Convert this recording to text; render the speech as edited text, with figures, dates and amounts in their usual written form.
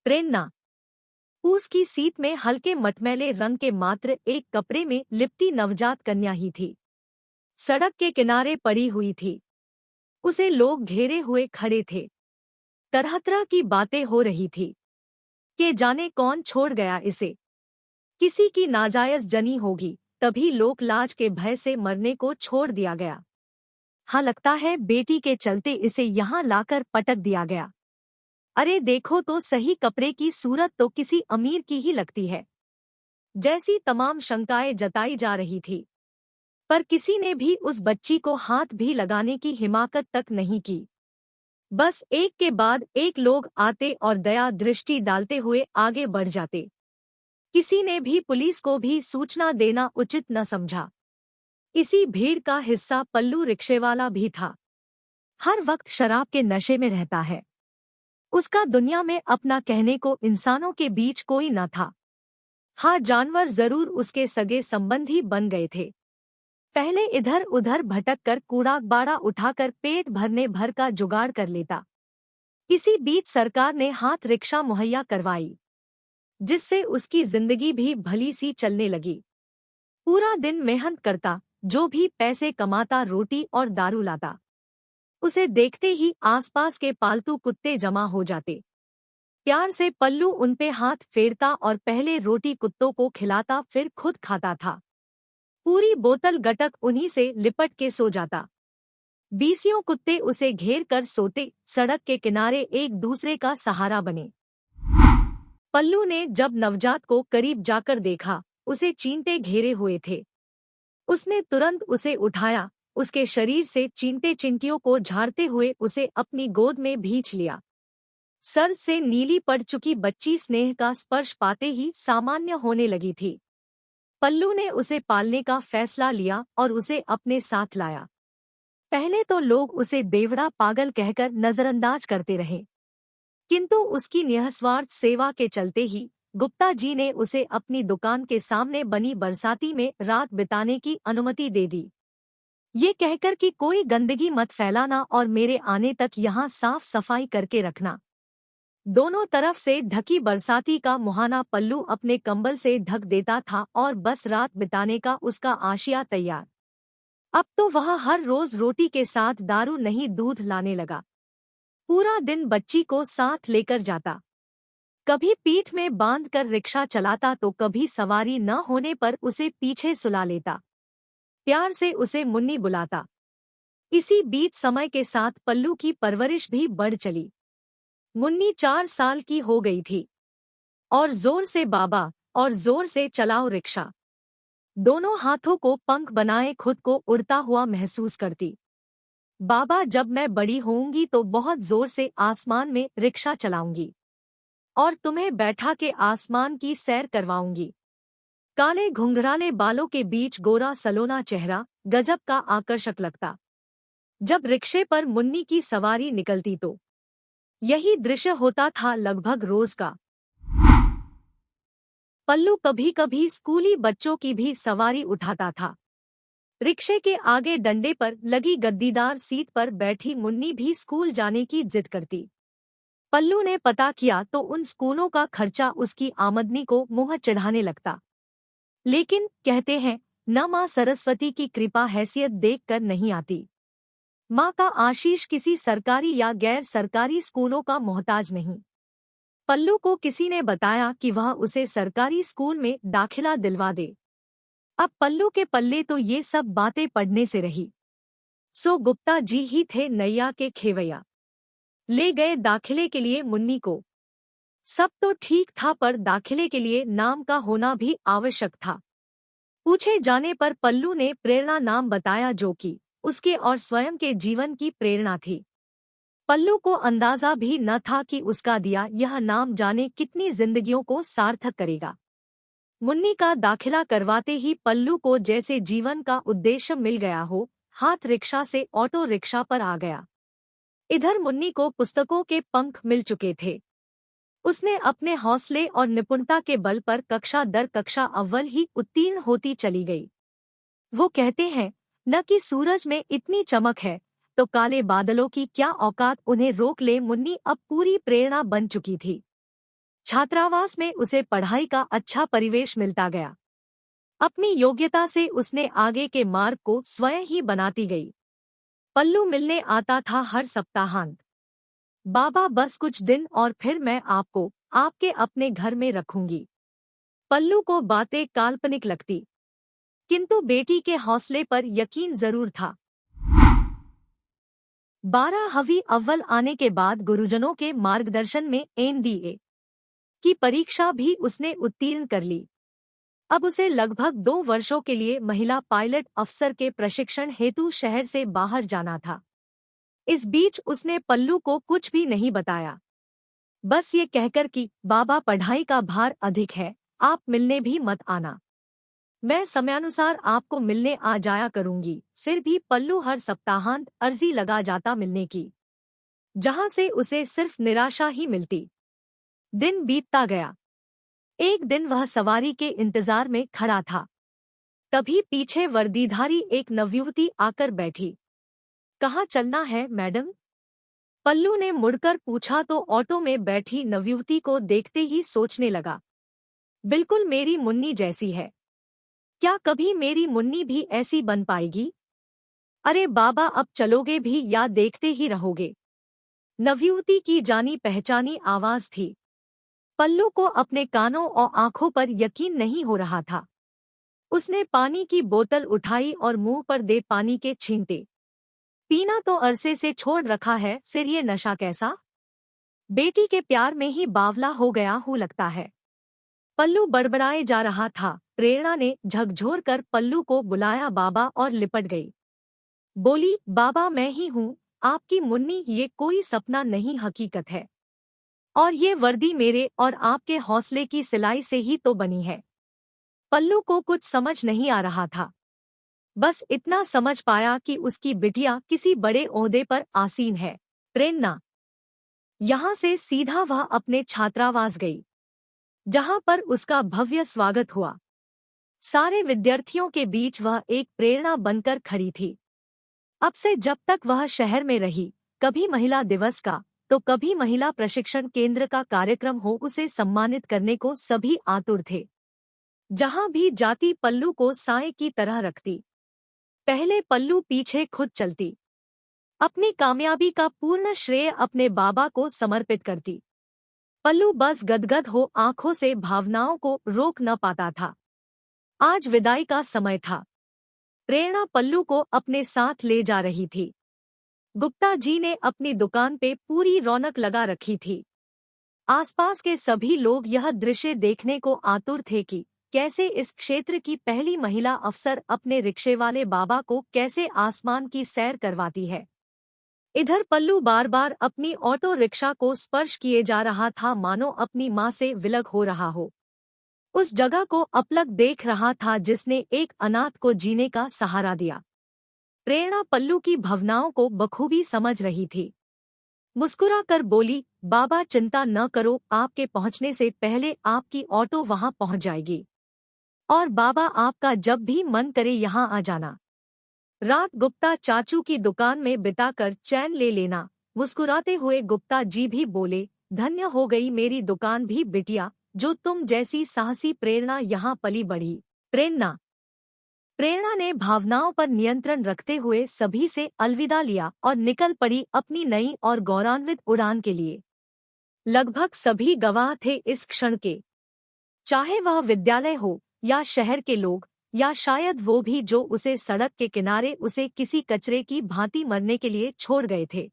प्रेरणा। उसकी सीट में हल्के मटमैले रंग के मात्र एक कपड़े में लिपटी नवजात कन्या ही थी। सड़क के किनारे पड़ी हुई थी। उसे लोग घेरे हुए खड़े थे। तरह तरह की बातें हो रही थी कि जाने कौन छोड़ गया इसे। किसी की नाजायज जनी होगी, तभी लोक लाज के भय से मरने को छोड़ दिया गया। हाँ, लगता है बेटी के चलते इसे यहाँ लाकर पटक दिया गया। अरे देखो तो सही, कपड़े की सूरत तो किसी अमीर की ही लगती है। जैसी तमाम शंकाएं जताई जा रही थी, पर किसी ने भी उस बच्ची को हाथ भी लगाने की हिमाकत तक नहीं की। बस एक के बाद एक लोग आते और दया दृष्टि डालते हुए आगे बढ़ जाते। किसी ने भी पुलिस को भी सूचना देना उचित न समझा। इसी भीड़ का हिस्सा पल्लू रिक्शेवाला भी था। हर वक्त शराब के नशे में रहता है। उसका दुनिया में अपना कहने को इंसानों के बीच कोई न था। हाँ, जानवर जरूर उसके सगे संबंधी बन गए थे। पहले इधर उधर भटक कर कूड़ा बाड़ा उठाकर पेट भरने भर का जुगाड़ कर लेता। इसी बीच सरकार ने हाथ रिक्शा मुहैया करवाई, जिससे उसकी जिंदगी भी भली सी चलने लगी। पूरा दिन मेहनत करता, जो भी पैसे कमाता रोटी और दारू लाता। उसे देखते ही आसपास के पालतू कुत्ते जमा हो जाते। प्यार से पल्लू उनपे हाथ फेरता और पहले रोटी कुत्तों को खिलाता, फिर खुद खाता था। पूरी बोतल गटक उन्हीं से लिपट के सो जाता। बीसियों कुत्ते उसे घेर कर सोते, सड़क के किनारे एक दूसरे का सहारा बने। पल्लू ने जब नवजात को करीब जाकर देखा, उसे चींटे घेरे हुए थे। उसने तुरंत उसे उठाया, उसके शरीर से चींटे चिंटियों को झाड़ते हुए उसे अपनी गोद में भींच लिया। सर्द से नीली पड़ चुकी बच्ची स्नेह का स्पर्श पाते ही सामान्य होने लगी थी। पल्लू ने उसे पालने का फैसला लिया और उसे अपने साथ लाया। पहले तो लोग उसे बेवड़ा पागल कहकर नजरअंदाज करते रहे, किंतु उसकी निःस्वार्थ सेवा के चलते ही गुप्ता जी ने उसे अपनी दुकान के सामने बनी बरसाती में रात बिताने की अनुमति दे दी। ये कहकर कि कोई गंदगी मत फैलाना और मेरे आने तक यहाँ साफ सफाई करके रखना। दोनों तरफ से ढकी बरसाती का मुहाना पल्लू अपने कंबल से ढक देता था और बस रात बिताने का उसका आशिया तैयार। अब तो वह हर रोज रोटी के साथ दारू नहीं दूध लाने लगा। पूरा दिन बच्ची को साथ लेकर जाता। कभी पीठ में बांधकर रिक्शा चलाता तो कभी सवारी न होने पर उसे पीछे सुला लेता। प्यार से उसे मुन्नी बुलाता। इसी बीच समय के साथ पल्लू की परवरिश भी बढ़ चली। मुन्नी 4 साल की हो गई थी और जोर से बाबा और जोर से चलाओ रिक्शा। दोनों हाथों को पंख बनाए खुद को उड़ता हुआ महसूस करती। बाबा, जब मैं बड़ी होऊंगी तो बहुत जोर से आसमान में रिक्शा चलाऊंगी और तुम्हें बैठा के आसमान की सैर करवाऊंगी। काले घुंघराले बालों के बीच गोरा सलोना चेहरा गजब का आकर्षक लगता। जब रिक्शे पर मुन्नी की सवारी निकलती तो यही दृश्य होता था लगभग रोज का। पल्लू कभी कभी स्कूली बच्चों की भी सवारी उठाता था। रिक्शे के आगे डंडे पर लगी गद्दीदार सीट पर बैठी मुन्नी भी स्कूल जाने की जिद करती। पल्लू ने पता किया तो उन स्कूलों का खर्चा उसकी आमदनी को मुंह चढ़ाने लगता। लेकिन कहते हैं, न माँ सरस्वती की कृपा हैसियत देखकर नहीं आती। माँ का आशीष किसी सरकारी या गैर सरकारी स्कूलों का मोहताज नहीं। पल्लू को किसी ने बताया कि वह उसे सरकारी स्कूल में दाखिला दिलवा दे। अब पल्लू के पल्ले तो ये सब बातें पढ़ने से रही। सो गुप्ता जी ही थे नैया के खेवैया। ले गए दाखिले के लिए मुन्नी को। सब तो ठीक था, पर दाखिले के लिए नाम का होना भी आवश्यक था। पूछे जाने पर पल्लू ने प्रेरणा नाम बताया, जो कि उसके और स्वयं के जीवन की प्रेरणा थी। पल्लू को अंदाजा भी न था कि उसका दिया यह नाम जाने कितनी जिंदगियों को सार्थक करेगा। मुन्नी का दाखिला करवाते ही पल्लू को जैसे जीवन का उद्देश्य मिल गया हो, हाथ रिक्शा से ऑटो रिक्शा पर आ गया। इधर मुन्नी को पुस्तकों के पंख मिल चुके थे। उसने अपने हौसले और निपुणता के बल पर कक्षा दर कक्षा अव्वल ही उत्तीर्ण होती चली गई। वो कहते हैं, न कि सूरज में इतनी चमक है तो काले बादलों की क्या औकात उन्हें रोक ले। मुन्नी अब पूरी प्रेरणा बन चुकी थी। छात्रावास में उसे पढ़ाई का अच्छा परिवेश मिलता गया। अपनी योग्यता से उसने आगे के मार्ग को स्वयं ही बनाती गई। पल्लू मिलने आता था हर सप्ताहांत। बाबा बस कुछ दिन और फिर मैं आपको आपके अपने घर में रखूंगी। पल्लू को बातें काल्पनिक लगती, किंतु बेटी के हौसले पर यकीन जरूर था। 12वीं अव्वल आने के बाद गुरुजनों के मार्गदर्शन में एनडीए की परीक्षा भी उसने उत्तीर्ण कर ली। अब उसे लगभग 2 वर्षों के लिए महिला पायलट अफसर के प्रशिक्षण हेतु शहर से बाहर जाना था। इस बीच उसने पल्लू को कुछ भी नहीं बताया, बस ये कहकर कि बाबा पढ़ाई का भार अधिक है, आप मिलने भी मत आना। मैं समयानुसार आपको मिलने आ जाया करूंगी। फिर भी पल्लू हर सप्ताहांत अर्जी लगा जाता मिलने की, जहां से उसे सिर्फ निराशा ही मिलती। दिन बीतता गया। एक दिन वह सवारी के इंतजार में खड़ा था। तभी पीछे वर्दीधारी एक नवयुवती आकर बैठी। कहाँ चलना है मैडम? पल्लू ने मुड़कर पूछा तो ऑटो में बैठी नवयुवती को देखते ही सोचने लगा, बिल्कुल मेरी मुन्नी जैसी है। क्या कभी मेरी मुन्नी भी ऐसी बन पाएगी? अरे बाबा अब चलोगे भी या देखते ही रहोगे? नवयुवती की जानी पहचानी आवाज थी। पल्लू को अपने कानों और आंखों पर यकीन नहीं हो रहा था। उसने पानी की बोतल उठाई और मुंह पर दे पानी के छींटे। पीना तो अरसे से छोड़ रखा है, फिर ये नशा कैसा? बेटी के प्यार में ही बावला हो गया हूँ लगता है। पल्लू बड़बड़ाए जा रहा था। प्रेरणा ने झकझोर कर पल्लू को बुलाया बाबा और लिपट गई। बोली, बाबा मैं ही हूँ, आपकी मुन्नी, ये कोई सपना नहीं हकीकत है। और ये वर्दी मेरे और आपके हौसले की सिलाई से ही तो बनी है। पल्लू को कुछ समझ नहीं आ रहा था। बस इतना समझ पाया कि उसकी बिटिया किसी बड़े ओहदे पर आसीन है। प्रेरणा। यहाँ से सीधा वह अपने छात्रावास गई, जहाँ पर उसका भव्य स्वागत हुआ। सारे विद्यार्थियों के बीच वह एक प्रेरणा बनकर खड़ी थी। अब से जब तक वह शहर में रही, कभी महिला दिवस का तो कभी महिला प्रशिक्षण केंद्र का कार्यक्रम हो, उसे सम्मानित करने को सभी आतुर थे। जहां भी जाती पल्लू को साए की तरह रखती। पहले पल्लू पीछे खुद चलती, अपनी कामयाबी का पूर्ण श्रेय अपने बाबा को समर्पित करती। पल्लू बस गदगद हो आंखों से भावनाओं को रोक न पाता था। आज विदाई का समय था। प्रेरणा पल्लू को अपने साथ ले जा रही थी। गुप्ता जी ने अपनी दुकान पे पूरी रौनक लगा रखी थी। आसपास के सभी लोग यह दृश्य देखने को आतुर थे कि कैसे इस क्षेत्र की पहली महिला अफसर अपने रिक्शे वाले बाबा को कैसे आसमान की सैर करवाती है। इधर पल्लू बार बार अपनी ऑटो रिक्शा को स्पर्श किए जा रहा था, मानो अपनी माँ से विलग हो रहा हो। उस जगह को अपलक देख रहा था जिसने एक अनाथ को जीने का सहारा दिया। प्रेरणा पल्लू की भावनाओं को बखूबी समझ रही थी। मुस्कुरा कर बोली, बाबा चिंता न करो, आपके पहुंचने से पहले आपकी ऑटो वहां पहुंच जाएगी। और बाबा आपका जब भी मन करे यहाँ आ जाना। रात गुप्ता चाचू की दुकान में बिताकर चैन ले लेना। मुस्कुराते हुए गुप्ता जी भी बोले, धन्य हो गई मेरी दुकान भी बिटिया, जो तुम जैसी साहसी प्रेरणा यहाँ पली बढ़ी। प्रेरणा ने भावनाओं पर नियंत्रण रखते हुए सभी से अलविदा लिया और निकल पड़ी अपनी नई और गौरवान्वित उड़ान के लिए। लगभग सभी गवाह थे इस क्षण के, चाहे वह विद्यालय हो या शहर के लोग, या शायद वो भी जो उसे सड़क के किनारे उसे किसी कचरे की भांति मरने के लिए छोड़ गए थे।